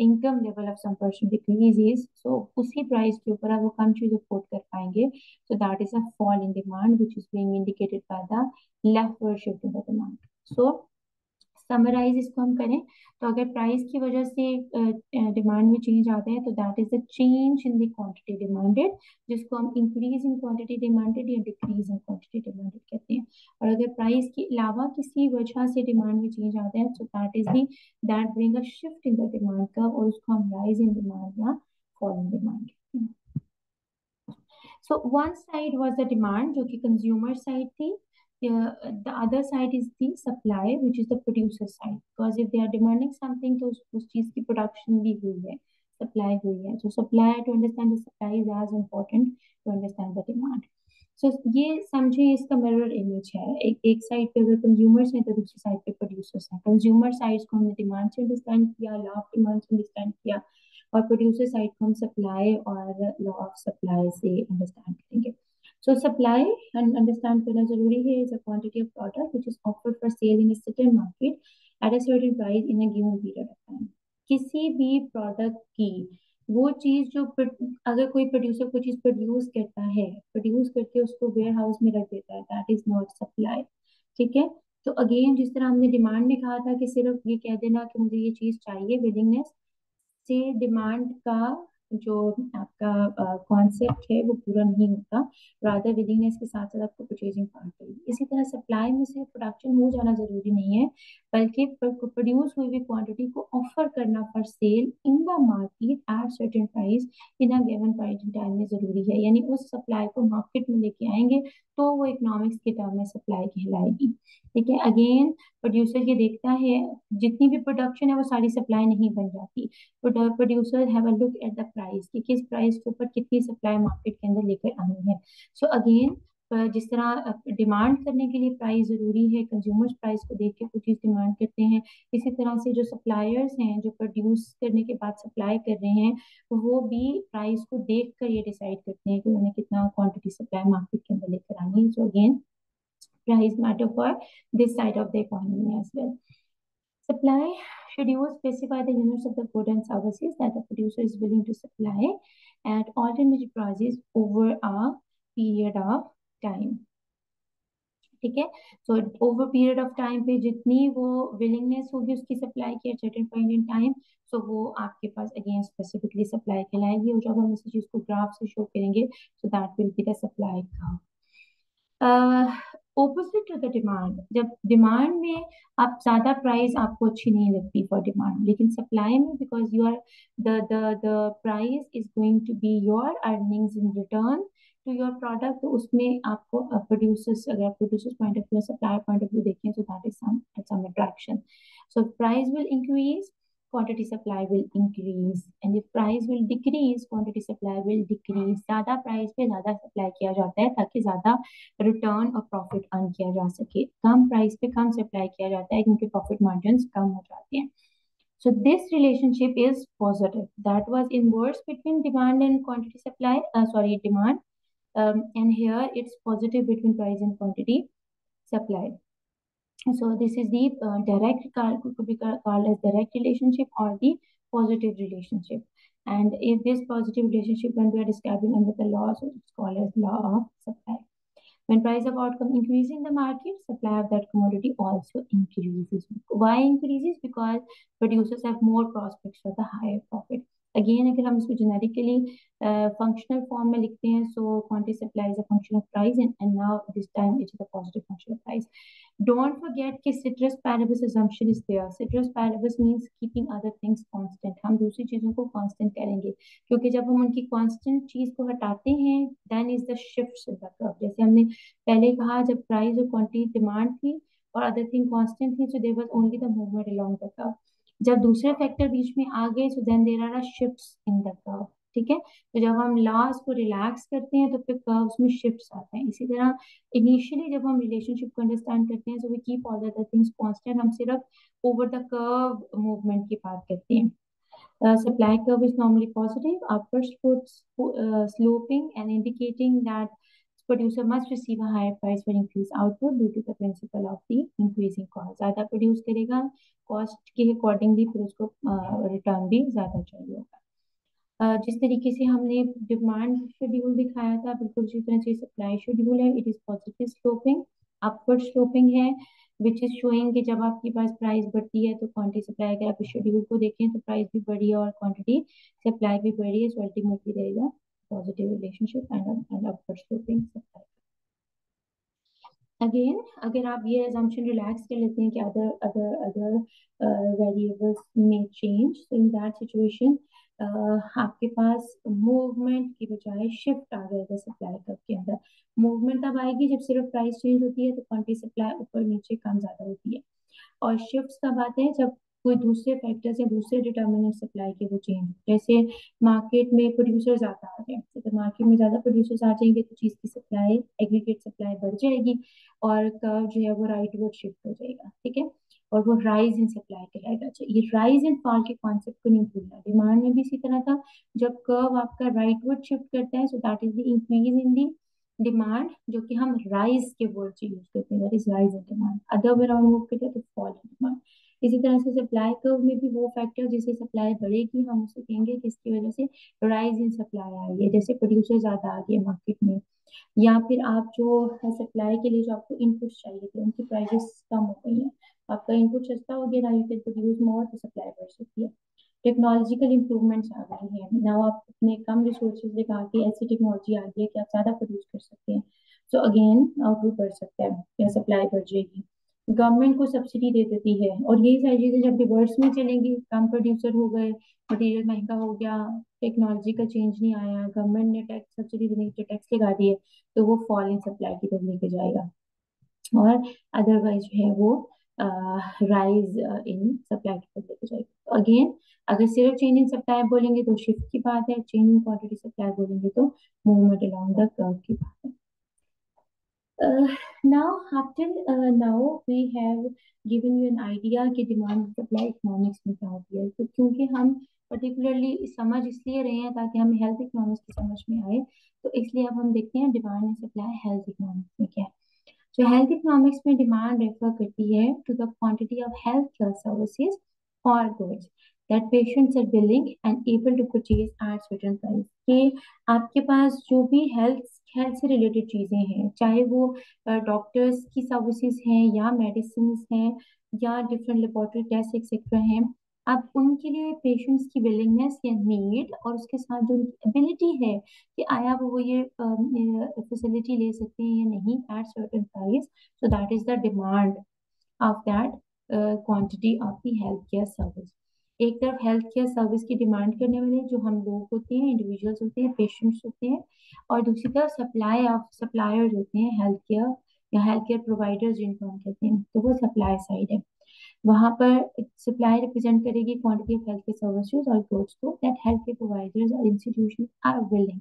income level of some person decreases, so उसी price के ऊपर वो कम चीज अफोर्ड कर पाएंगे, so that is a fall in demand which is being indicated by the leftward shift in the demand. So summarize इसको हम करें तो अगर प्राइस की वजह से डिमांड में चेंज आता है तो that is the change in the quantity demanded, जिसको हम इंक्रीज इन क्वांटिटी डिमांडेड या डिक्रीज इन क्वांटिटी डिमांडेड कहते हैं। और अगर प्राइस के अलावा किसी वजह से डिमांड में चेंज आता है तो that is the that bring a shift in the demand का, और उसको हम राइज इन डिमांड या fall in demand. So one side was the demand, जो कि consumer side थी. The other side is the supply, which is the producer side. Because if they are demanding something, तो उस चीज की production भी हुई है, supply हुई है. So supply, to understand the supply is as important to understand the demand. So ये समझिए इसका मिरर इमेज है। एक साइड पे अगर कंज्यूमर्स हैं तो दूसरी साइड पे प्रोड्यूसर्स हैं। कंज्यूमर साइड को हमने डिमांड से अंडरस्टैंड किया, लॉ ऑफ डिमांड से अंडरस्टैंड किया, और प्रोड्यूसर साइड को हम सप्लाई और लॉ ऑफ सप्लाई से अंडरस्टैंड करेंगे। सो सप्लाई अंडरस्टैंड करना जरूरी है, is a quantity of product which is offered for sale in a certain market at a certain price in a given period of time. किसी भी product की वो चीज जो अगर कोई प्रोड्यूसर कोई चीज प्रोड्यूस करता है, प्रोड्यूस करके उसको वेयर हाउस में रख देता है, दैट इज नॉट सप्लाई। ठीक है। तो अगेन जिस तरह हमने डिमांड में कहा था कि सिर्फ ये कह देना कि मुझे ये चीज चाहिए, विलिंगनेस से डिमांड का जो आपका कॉन्सेप्ट है वो पूरा नहीं होता, रादर विलिंगनेस के साथ साथ आपको परचेजिंग पावर चाहिए। इसी तरह सप्लाई में सिर्फ प्रोडक्शन हो जाना जरूरी नहीं है, बल्कि प्रोड्यूस हुई हुई क्वांटिटी को ऑफर करना for sale in the market at certain price in a given point in time में जरूरी है। यानी उस सप्लाई को मार्केट में लेके आएंगे तो वो इकोनॉमिक्स के टर्म में सप्लाई कहलाएगी। ठीक है। अगेन प्रोड्यूसर ये देखता है जितनी भी प्रोडक्शन है वो सारी सप्लाई नहीं बन जाती, producer have a look at the price कि किस प्राइस के ऊपर कितनी सप्लाई मार्केट के अंदर लेकर आनी है। सो अगेन जिस तरह डिमांड करने के लिए प्राइस जरूरी है, कंज्यूमर्स प्राइस को देख के कुछ चीज डिमांड करते हैं, इसी तरह से जो सप्लायर्स हैं जो प्रोड्यूस करने के बाद सप्लाई कर रहे हैं वो भी प्राइस को देख कर ये डिसाइड करते हैं कि उन्हें कितना क्वांटिटी सप्लाई मार्केट के अंदर लेकर आनी है। So again price matter for this side of the economy as well. Supply should you specify the units of the goods and services that the producer is willing to supply at alternate prices over a period of time. ठीक है, so over period of time पे जितनी वो willingness होगी उसकी supply की at certain point in time, so वो आपके पास अगेन स्पेसिफिकली सप्लाई कहलाएगी, और जब हम इस चीज को ग्राफ से शो करेंगे so that will be the supply curve. Opposite to the demand, जब डिमांड में आप ज्यादा प्राइस आपको अच्छी नहीं लगती फॉर डिमांड, लेकिन सप्लाई में because you are the price is going to be your earnings in return to your product, तो उसमें आपको प्रोड्यूसर्स, अगर producers point of view supplier point of view देखें तो that is some attraction. So price will increase, quantity supply will increase, and if price will decrease quantity supply will decrease। ज्यादा price पे ज्यादा supply किया जाता है ताकि ज्यादा रिटर्न और प्रॉफिट अर्न किया जा सके, कम प्राइस पे कम सप्लाई किया जाता है क्योंकि प्रॉफिट मार्जिन कम हो जाते हैं। So this relationship is positive. That was inverse between demand and quantity supply. Demand. And here it's positive between price and quantity supply. So this is the could be called as direct relationship or the positive relationship. And if this positive relationship, when we are describing under the law, so it's called as law of supply. When price of outcome increases in the market, supply of that commodity also increases. Why increases? Because producers have more prospects for the higher profit. Again, अगर हम इसको generically functional form में लिखते हैं, so quantity supply is a function of price, and now this time it is a positive function of price. Don't forget कि ceteris paribus assumption is there. Ceteris paribus means keeping other things constant. हम दूसरी चीजों को constant करेंगे, क्योंकि जब हम उनकी constant चीज को हटाते हैं then is the shifts in the curve। जैसे हमने पहले कहा, जब प्राइस और क्वांटिटी डिमांड थी और अदर थिंग कांस्टेंट थी, so there was only the movement along the curve. जब दूसरे फैक्टर बीच में आ गए so then there are shifts in the curve. ठीक है, तो जब हम लॉस को रिलैक्स करते हैं तो फिर कर्व्स में शिफ्ट्स आते हैं। इसी तरह इनिशियली जब हम रिलेशनशिप को अंडरस्टैंड करते हैं, so we keep all the things constant, हम सिर्फ ओवर द कर्व मूवमेंट की बात करते हैं। Supply curve is normally positive, upward sloping and indicating that producer must receive a higher price for increased output due to the principle of the increasing cost। ज्यादा produce करेगा, cost के accordingly फिर उसको return भी ज्यादा चाहिए होगा। जिस तरीके से हमने डिमांड शेड्यूल दिखाया था, बिल्कुल उसी तरह से सप्लाई शेड्यूल है। It is positive sloping, upward sloping है, विच इज शोइंग कि जब आपके पास प्राइस बढ़ती है तो क्वांटिटी सप्लाई, अगर आप शेड्यूल को देखें तो प्राइस भी बढ़ी है और क्वांटिटी सप्लाई भी बढ़ी है, सो अल्टीमेटली रहेगा positive relationship and upward sloping supply. Again अगर आप ये assumption रिलैक्स कर लेते हैं कि अदर अदर अदर वेरिएबल्स में चेंज, तो इन दैट सिचुएशन आपके पास मूवमेंट की बजाय शिफ्ट आ जाएगा सप्लाई कर्व के अंदर। मूवमेंट तब आएगी जब सिर्फ प्राइस चेंज होती है तो क्वांटिटी सप्लाई ऊपर नीचे कम ज्यादा होती है, और शिफ्ट कब आते हैं जब कोई दूसरे फैक्टर्स या दूसरे डिटर्मिनेंट सप्लाई के वो चेंज, जैसे मार्केट में प्रोड्यूसर ज्यादा आ गए, तो मार्केट में ज्यादा प्रोड्यूसर्स आ जाएंगे तो चीज की सप्लाई, एग्रीगेट सप्लाई बढ़ जाएगी और कर्व जो है वो राइटवर्ड शिफ्ट हो जाएगा। ठीक है, और वो राइज इन सप्लाई कहलाएगा। अच्छा, ये राइज एंड फॉल के कॉन्सेप्ट को नहीं भूलना। डिमांड में भी इसी तरह था, जब कर्व आपका राइटवर्ड शिफ्ट करता है सो that is the increase in the demand, जो कि हम राइज के वर्ड से यूज करते हैं, that is rise in demand. Other way around move करते हैं तो फॉल इन डिमांड। इसी तरह से सप्लाई कर्व में भी वो फैक्टर जिससे सप्लाई बढ़ेगी हम उसे कहेंगे किसकी वजह से राइज इन सप्लाई आई है, जैसे प्रोड्यूसर ज्यादा आ गए मार्केट में, या फिर आप जो सप्लाई के लिए जो आपको इनपुट चाहिए थे उनकी प्राइसेस कम हो गई है, आपका इनपुट सस्ता हो गया, ना यू कैन प्रोड्यूस मोर, तो सप्लाई बढ़ सकती है। टेक्नोलॉजिकल इंप्रूवमेंट्स आ गई हैं ना, आप अपने कम रिसोर्सेज लगा के ऐसी टेक्नोलॉजी आ गई है कि आप ज्यादा प्रोड्यूस कर सकते हैं, सो अगेन आउटपुट बढ़ सकता है या सप्लाई बढ़ जाएगी। गवर्नमेंट को सब्सिडी दे देती है, और यही सारी चीजें जब रिवर्स में चलेंगी, कम प्रोड्यूसर हो गए, मटेरियल महंगा हो गया, टेक्नोलॉजी का चेंज नहीं आया, गवर्नमेंट ने टैक्स सब्सिडी देने के टैक्स लगा दिए, तो वो फॉल इन सप्लाई की तरफ लेके जाएगा, और अदरवाइज जो है वो राइज इन सप्लाई की तरफ लेके जाएगा। अगेन अगर सिर्फ चेंज इन सप्लाई बोलेंगे तो शिफ्ट की बात है, चेंज इन क्वांटिटी सप्लाई बोलेंगे तो मूवमेंट अलोंग द कर्व की बात है। Now we have given you an idea कि डिमांड सप्लाई इकोनॉमिक्स में क्या होती है, तो क्योंकि हम पर्टिकुलरली समझ इसलिए रहे हैं ताकि हमें हेल्थ इकोनॉमिक्स की समझ में आए, तो इसलिए अब हम देखते हैं demand and supply health economics में क्या है। जो हेल्थ इकोनॉमिक्स में डिमांड रेफर करती है to the quantity of health care services और goods that patients are willing and able to purchase at certain price. कि आपके पास जो भी हेल्थ हेल्थ से रिलेटेड चीज़ें हैं, चाहे वो डॉक्टर्स की सर्विसेज हैं या मेडिसिन हैं या डिफरेंट लेबोरेटरी टेस्ट एक्सेट्रा हैं। अब उनके लिए पेशेंट्स की विलिंगनेस या नीड और उसके साथ जो एबिलिटी है कि आया वो ये फैसिलिटी ले सकते हैं या नहीं eight certain price, so that is the demand of that quantity of the health care service. एक तरफ हेल्थ केयर सर्विस की डिमांड करने वाले जो हम लोग होते हैं, इंडिविजुअल्स होते हैं, पेशेंट्स होते हैं, और दूसरी तरफ सप्लाई ऑफ सप्लायर्स होते हैं हेल्थ केयर या हेल्थ केयर प्रोवाइडर्स जिनको हम कहते हैं, तो वो सप्लाई साइड है। वहां पर सप्लाई रिप्रेजेंट करेगी quantity of health care services और गुड्स को दैट हेल्थ केयर प्रोवाइडर्स और institution are willing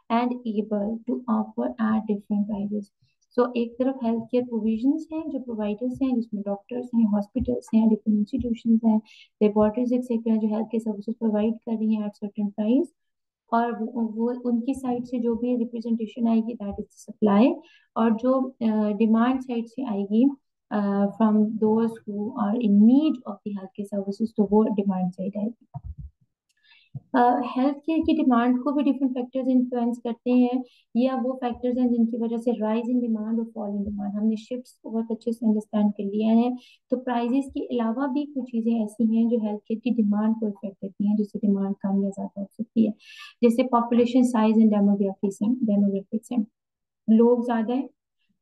and able to offer at different prices. So एक तरफ हेल्थ केयर प्रोविजंस हैं जो प्रोवाइडर्स हैं जिसमें डॉक्टर्स हैं, हॉस्पिटल्स हैं, डिफरेंट इंस्टीट्यूशंस हैं, लेबोरेटरीज एक्सेट्रा जो हेल्थ केयर सर्विसेज प्रोवाइड कर रही हैं एट सर्टेन प्राइस, और वो उनकी साइड से जो भी रिप्रेजेंटेशन आएगी दैट इज सप्लाई, और जो डिमांड साइड से आएगी from those who are in need of the health care services, तो वो डिमांड साइड आएगी। हेल्थ केयर की डिमांड को भी डिफरेंट फैक्टर्स इन्फ्लुएंस करते हैं, या वो फैक्टर्स हैं जिनकी वजह से राइज इन डिमांड और फॉल इन डिमांड हमने शिफ्ट्स को बहुत अच्छे से अंडरस्टैंड कर लिया है। तो प्राइजेस के अलावा भी कुछ चीजें ऐसी हैं जो हेल्थ केयर की डिमांड को इफेक्ट करती हैं, जिससे डिमांड कम या ज्यादा हो सकती है। जैसे पॉपुलेशन साइज एंड डेमोग्राफिक्स हैं, लोग ज्यादा है,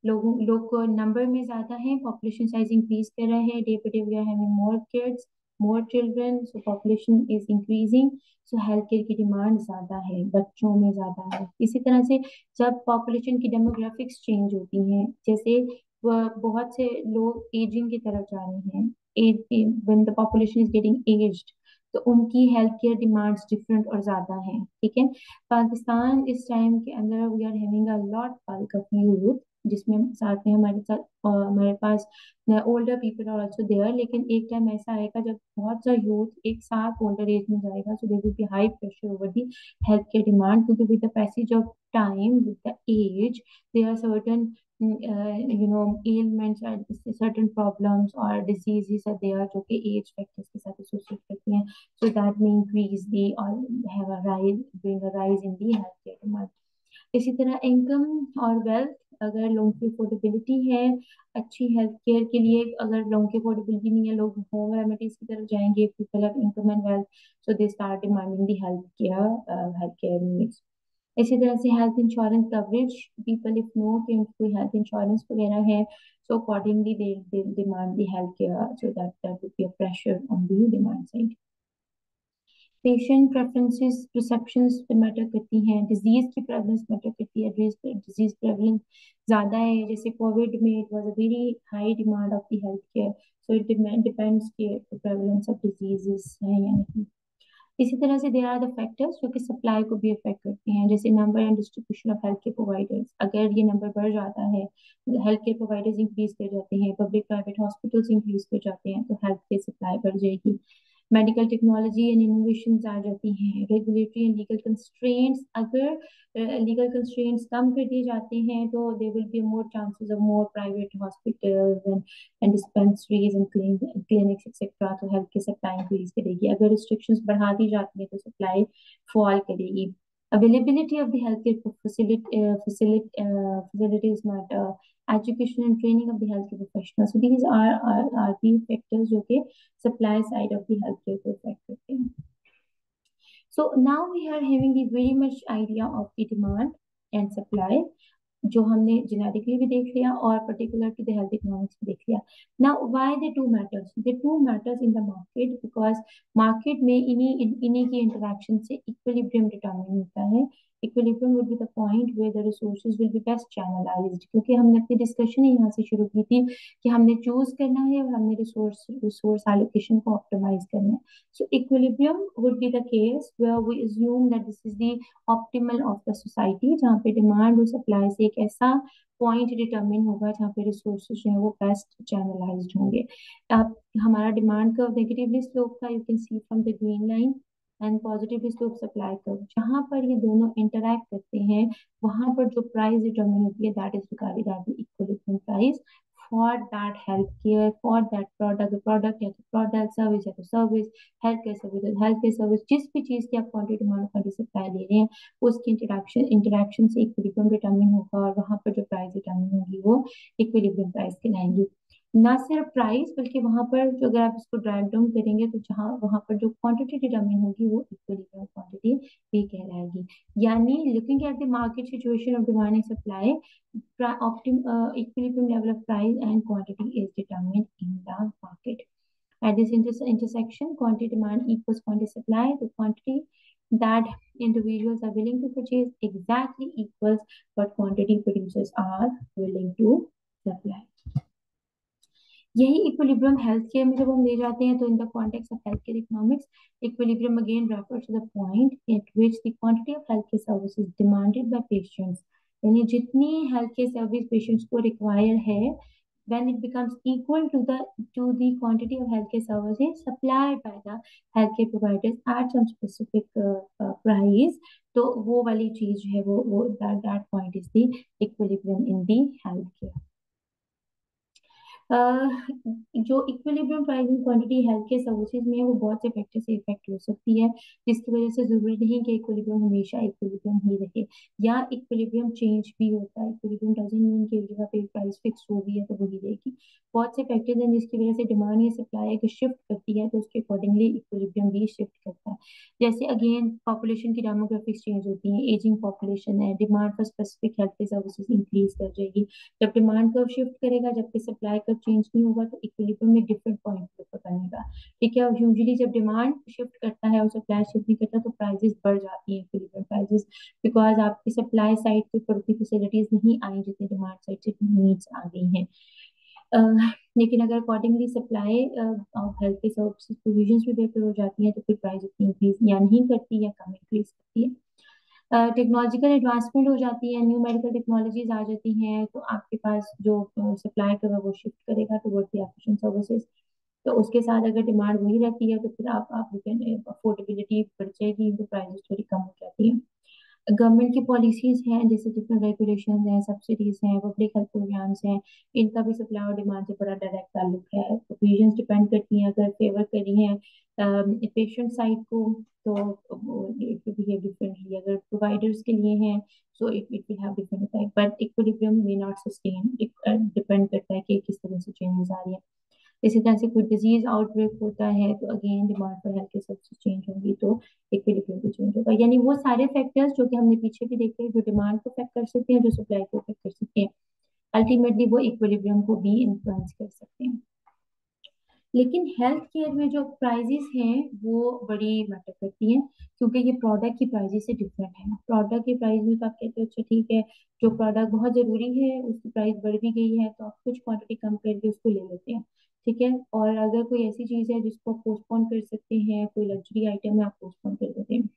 लोग नंबर में ज्यादा है, पॉपुलेशन साइज इंक्रीज कर रहा है, डे पे day we are having more kids, more children, so population is increasing, so health care की डिमांड ज्यादा है, बच्चों में ज्यादा है। इसी तरह से जब पॉपुलेशन की डेमोग्राफिक्स चेंज होती हैं, जैसे बहुत से लोग एजिंग की तरफ जा रहे हैं, when the population is getting aged, तो उनकी हेल्थ केयर डिमांड्स डिफरेंट और ज्यादा हैं, ठीक है। पाकिस्तान इस टाइम के अंदर we are having a lot bulk of youth, जिसमें साथ में हमारे साथ हमारे पास older people are also there, लेकिन एक टाइम ऐसा आएगा जब बहुत सा यूथ एक साथ ओल्डर एज में जाएगा, so there will be high pressure over the health care demand, क्योंकि with the passage of time, with the age, there are certain ailments or certain problems or diseases are there जो कि as factors के साथ associate करती हैं, so that may increase the or have a rise, bring a rise in the healthcare demand। इसी तरह income और wealth, अगर लोगों की अफोर्डेबिलिटी है अच्छी हेल्थ केयर के लिए, अगर लोगों की अफोर्डेबिलिटी नहीं है, लोग होम रेमेडीज की तरफ जाएंगे, people have income and wealth, so they start demanding the health care needs. इसी तरह से health insurance coverage, people if know कि उनको कोई हेल्थ इंश्योरेंस वगैरह है, so accordingly they demand the health care, so that would be a pressure on the demand side. Patient preferences perceptions पे matter करती हैं, डिजीज की प्रेवलेंस मैटर करती है, डिजीज प्रेवलेंस ज्यादा है, जैसे कोविड में it was a very high demand of the health care, so it depends कि प्रेवलेंस ऑफ डिजीजेस है या नहीं। इसी तरह से देयर आर द फैक्टर्स जो कि सप्लाई को भी अफेक्ट करते हैं, जैसे number and distribution of health care providers, अगर ये नंबर बढ़ जाता है, हेल्थ केयर प्रोवाइडर्स इंक्रीज कर जाते हैं, पब्लिक प्राइवेट हॉस्पिटल्स इंक्रीज कर जाते हैं, तो हेल्थ केयर सप्लाई बढ़ जाएगी। मेडिकल टेक्नोलॉजी एंड इनोवेशन आ जाती हैं, रेगुलेटरी एंड लीगल कंस्ट्रेंट्स, अगर लीगल कंस्ट्रेंट्स कम कर दिए जाते हैं तो there will be more chances of more private hospitals and dispensaries and clinics etcetera, तो हेल्थ की सप्लाई इंक्रीज करेगी। अगर रिस्ट्रिक्शंस बढ़ा दी जाती है तो सप्लाई फॉल करेगी। Availability of the healthcare facilities matter, education and training of the healthcare professionals, so these are the factors जो कि supply side of the healthcare को affect करते हैं। So now we are having the very much idea of the demand and supply, जो हमने genetically भी देख लिया और particular to the health economics भी देख लिया। Now why they two matters in the market, because market में इन्हीं की इंटरेक्शन से इक्विलिब्रियम डिटरमाइन होता है। Equilibrium would be the point where the resources will be best channelized, क्योंकि हमने अपनी डिस्कशन ही यहाँ से शुरू की थी कि हमने चूज करना है और हमने रिसोर्स एलोकेशन को ऑप्टिमाइज करना है। So equilibrium would be the case where we assume that this is the optimal of the society, जहाँ पे डिमांड और सप्लाई से एक ऐसा पॉइंट डिटरमिन होगा जहाँ पे रिसोर्सेज जो है वो बेस्ट चैनलाइज्ड होंगे। अब हमारा डिमांड कर्व नेगेटिवली स्लोप था, you can see from the green line, and positively slope supply curve, जहाँ पर ये दोनों इंटरैक्ट करते हैं वहां पर जो प्राइस डिटरमिन होती है that is regarded as the equilibrium price for that health care, for that product, product या तो प्रोडक्ट, सर्विस या तो service, health care service, health care service, जिस भी चीज़ की आप क्वांटिटी डिमांड क्वांटिटी सप्लाई ले रहे हैं, उसकी इंटरेक्शन से इक्विलिब्रियम डिटरमिन होगा, और वहां पर जो प्राइस डिटरमिन होगी वो इक्विलिब्रियम प्राइस कहलाएंगी। ना सिर्फ प्राइस, बल्कि वहां पर जो, अगर आप इसको ड्राइव डाउन करेंगे तो जहाँ वहां पर जो क्वांटिटी डिटरमिन होगी वो इक्विलिब्रियम क्वांटिटी भी कहलाएगी। यानी looking at the market situation of demand and supply, equilibrium level of price and quantity is determined in the market. At this intersection, quantity demand equals quantity supply. The quantity that individuals are willing to purchase exactly equals what quantity producers are willing to supply. यही equilibrium health care में जब हम ले जाते हैं, तो in the context of health care economics, equilibrium again refers to the point at which the quantity of health care services demanded by patients, यानी जितनी हेल्थ केयर सर्विस पेशेंट्स को रिक्वायर है, when it becomes equal to the quantity of healthcare services supplied by the healthcare providers at some specific price, तो वो वाली चीज है, वो that point is the equilibrium in the healthcare. जो equilibrium pricing quantity health care services में है, वो बहुत से फैक्टर से इफेक्ट हो सकती है, जिसकी वजह से जरूरी नहीं कि इक्विलिब्रियम हमेशा इक्विलिब्रियम ही रहे, या इक्विलिब्रियम चेंज भी होता है। इक्विलिब्रियम डजंट मीन कि जगह पे प्राइस फिक्स हो गई है तो वही रहेगी। बहुत से फैक्टर्स हैं जिसकी वजह से डिमांड या सप्लाई अगर शिफ्ट करती है तो उसके अकॉर्डिंगली इक्विलिब्रियम भी शिफ्ट करता है। जैसे अगेन पॉपुलेशन की डेमोग्राफिक्स चेंज होती है, एजिंग पॉपुलेशन है, demand for specific health care services increase कर जाएगी। जब डिमांड कर्व शिफ्ट करेगा, जबकि सप्लाई कर्व चेंज नहीं होगा, तो इक्विलिब्रियम में डिफरेंट पॉइंट पे बनेगा। ठीक है, और यूजुअली जब डिमांड शिफ्ट करता है और सप्लाई शिफ्ट नहीं करता, तो प्राइसेस बढ़ जाती हैं, इक्विलिब्रियम प्राइसेस, बिकॉज आपकी सप्लाई साइड के ऊपर उतनी फैसिलिटीज नहीं आई जितनी डिमांड साइड से नीड्स आ गई हैं। लेकिन अगर अकॉर्डिंगली सप्लाई ऑफ हेल्थ के सर्विसेज प्रोविजंस भी बेहतर हो जाती हैं, तो फिर प्राइस इतनी इंक्रीज या नहीं करती या कम इंक्रीज करती है। टेक्नोलॉजिकल एडवांसमेंट हो जाती है, न्यू मेडिकल टेक्नोलॉजीज आ जाती हैं, तो आपके पास जो सप्लाई का वो शिफ्ट करेगा टुवर्ड्स द एफिशिएंट सर्विसेज। तो उसके साथ अगर डिमांड वही रहती है, तो फिर आप अफोर्डेबिलिटी बढ़ जाएगी, तो प्राइसेस थोड़ी कम हो जाती है। गवर्नमेंट की पॉलिसीज हैं, जैसे डिफरेंट रेगुलेशन हैं, सब्सिडीज हैं, पब्लिक हेल्थ प्रोग्राम्स हैं, इनका भी सप्लाई और डिमांड से बड़ा डायरेक्ट ताल्लुक है। प्रोविजंस डिपेंड करती हैं, अगर फेवर करी हैं पेशेंट साइड को, तो इट विल बिहेव डिफरेंटली। अगर प्रोवाइडर्स के लिए हैं, so it will have different effect, but equilibrium may not sustain, depend करता है कि किस तरह से चेंजेस आ रही है। इसी तरह से कोई डिजीज आउटब्रेक होता है, तो again demand for health care services change होगी, तो इक्विलिब्रियम भी चेंज होगा। यानी वो सारे फैक्टर्स जो कि हमने पीछे भी देखे, जो डिमांड को अफेक्ट कर सकते हैं, जो सप्लाई को अफेक्ट कर सकते हैं, अल्टीमेटली वो इक्विलिब्रियम को भी इन्फ्लुएंस कर सकते हैं। लेकिन हेल्थ केयर में जो प्राइजेस हैं वो बड़ी मैटर करती हैं, क्योंकि ये प्रोडक्ट की प्राइजेस से डिफरेंट है। प्रोडक्ट की प्राइस में तो आप कहते हो अच्छा ठीक है, जो प्रोडक्ट बहुत जरूरी है उसकी प्राइस बढ़ भी गई है, तो आप कुछ क्वांटिटी कम करके उसको ले लेते हैं। ठीक है, और अगर कोई ऐसी चीज है जिसको पोस्टपोन कर सकते हैं, कोई लग्जरी आइटम है, आप पोस्टपोन कर देते हैं।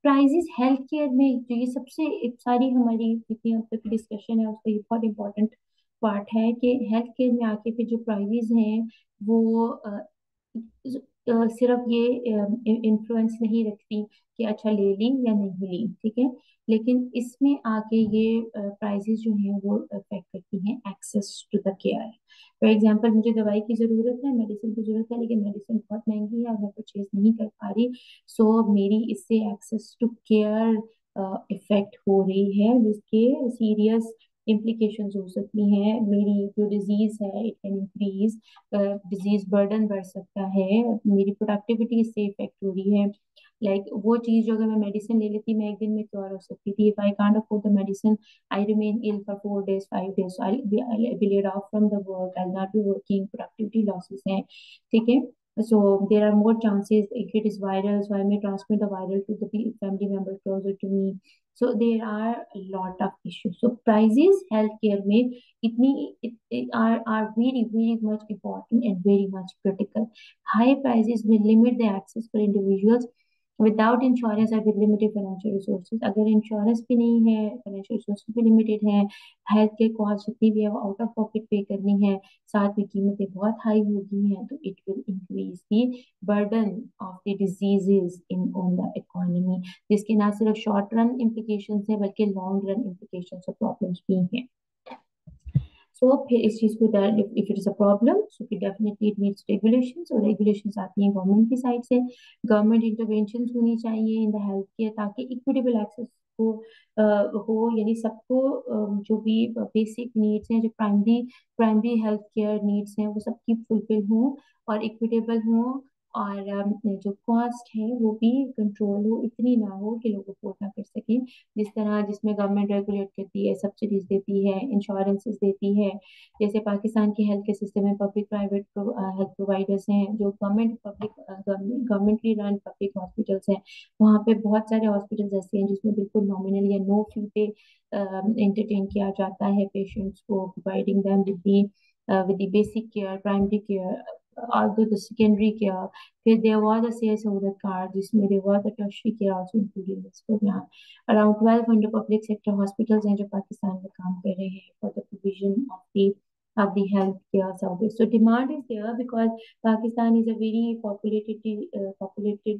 प्राइजेस हेल्थ केयर में जो ये सबसे एक सारी हमारी जितनी अब तक डिस्कशन है उसका ये बहुत इंपॉर्टेंट पार्ट है कि हेल्थ केयर में आके फिर जो प्राइजेस हैं वो सिर्फ ये इन्फ्लुएंस नहीं रखती कि अच्छा ले ली या नहीं ली, ठीक है, लेकिन इसमें आके ये प्राइजेस जो हैं वो अफेक्ट करती हैं access to the care. For example, मुझे दवाई की जरूरत है, मेडिसिन की जरूरत है, लेकिन मेडिसिन बहुत महंगी है और मैं परचेज नहीं कर पा रही, सो मेरी इससे एक्सेस टू केयर इफेक्ट हो रही है, जिसके सीरियस implications हो सकती हैं। मेरी जो डिजीज है it can increase, disease burden बढ़ सकता है, मेरी प्रोडक्टिविटी इससे इफेक्ट हो रही है। वो चीज जो अगर मैं मेडिसिन ले लेती, मैं एक दिन में क्योर हो सकती थी, if I can't afford the medicine, I remain ill for 4 days 5 days, I'll be laid off from the work, I'll not be working, productivity losses हैं। ठीक है, so there are more chances if it is viral, so I may transmit the viral to the family member closer to me, so there are a lot of issues. So prices healthcare में इतनी are very very much important and very much critical. High prices will limit the access for individuals without insurance or with limited financial resources. अगर insurance भी नहीं है, financial resources भी limited है, health care cost जितनी भी है वो आउट ऑफ पॉकेट पे करनी है, साथ में कीमतें बहुत हाई हो गई हैं, तो it will increase the burden of the diseases in on the economy, जिसके ना सिर्फ शॉर्ट रन इम्प्लीकेशंस है बल्कि लॉन्ग रन इम्प्लीकेशंस और प्रॉब्लम्स भी हैं। सो फिर इस चीज़ को if it is a problem so फिर डेफिनेटली इट नीड्स रेगुलेशंस, और रेगुलेशंस आती हैं गवर्नमेंट की साइड से। गवर्नमेंट इंटरवेंशन होनी चाहिए इन द हेल्थ केयर, ताकि इक्विटेबल एक्सेस को हो, यानी सबको जो भी बेसिक नीड्स हैं, जो प्राइमरी हेल्थ केयर नीड्स हैं, वो सबकी फुलफिल हों और इक्विटेबल हों। और जो कॉस्ट है वो भी कंट्रोल हो, इतनी ना हो कि लोग अफोर्ड ना कर सकें। जिस तरह जिसमें गवर्नमेंट रेगुलेट करती है, सब्सिडीज देती है, इंश्योरेंसेस देती है। जैसे पाकिस्तान के हेल्थ केयर सिस्टम में पब्लिक प्राइवेट हेल्थ प्रोवाइडर्स हैं, जो गवर्नमेंटली रन पब्लिक हॉस्पिटल्स हैं। वहाँ पे बहुत सारे हॉस्पिटल्स ऐसे हैं जिसमें बिल्कुल नॉमिनल या नो फी पे एंटरटेन किया जाता है पेशेंट्स को, providing them with the basic care, primary care, although the secondary care. फिर there was a CSO सहूलत कार्ड जिसमें there was a tertiary care also included in this program. Around 1200 public sector hospitals हैं जो पाकिस्तान में काम कर रहे हैं for the provision of the health care service. So demand is there because Pakistan is a very populated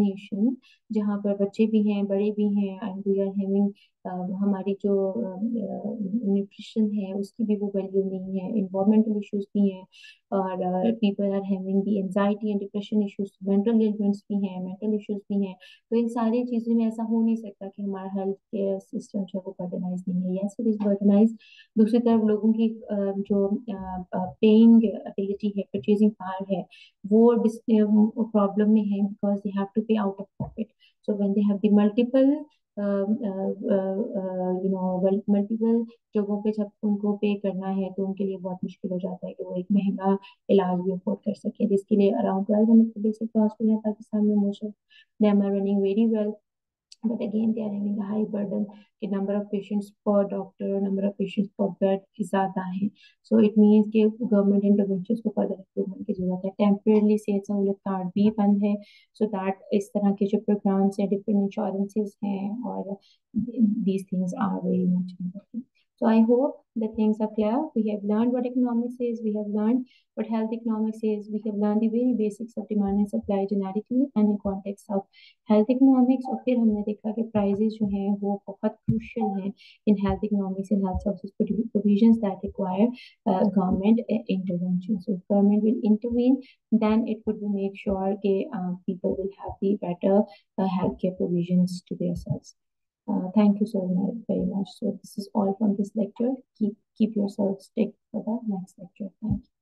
nation, जहाँ पर बच्चे भी हैं, बड़े भी हैं, and we are having हमारी जो न्यूट्रिशन है उसकी भी वो वैल्यू नहीं है, इन्वायरमेंटल इश्यूज भी हैं, और people are having the anxiety and depression issues, mental elements भी हैं, मेंटल इश्यूज भी हैं। तो इन सारी चीज़ों में ऐसा हो नहीं सकता कि हमारा हेल्थ केयर सिस्टम जो है वो बर्डनाइज नहीं है। Yes it is burdenize. दूसरी तरफ लोगों की जो पेइंग एबिलिटी है, परचेजिंग पावर है, वो प्रॉब्लम में है because they have to pay out of pocket. So when they have the multiple multiple जगहों पे जब उनको पे करना है तो उनके लिए बहुत मुश्किल हो जाता है कि वो एक महंगा इलाज भी अफोर्ड कर सके, जिसके लिए अराउंड 1200 पब्लिक सेक्टर हॉस्पिटल है पाकिस्तान में। Most of them are running very well, but again they are having a high burden कि number of patients per doctor, number of patients per bed ज़्यादा है। So it means कि government interventions को further improvement की जरूरत है। Temporarily सेहत सहूलत कार्ड भी बंद है, so that इस तरह के जो programs हैं, different insurances हैं, और these things are very much important. So I hope the things are clear. We have learned what economics is, we have learned what health economics is, we have learned the very basics of demand and supply generically and in context of health economics. और फिर हमने देखा कि prices जो हैं वो बहुत crucial हैं in health economics and health services provisions that require government intervention. So government will intervene, then it would make sure that people will have the better healthcare provisions to themselves. Thank you so much, very much. So this is all from this lecture. Keep yourselves stick for the next lecture. Thank you.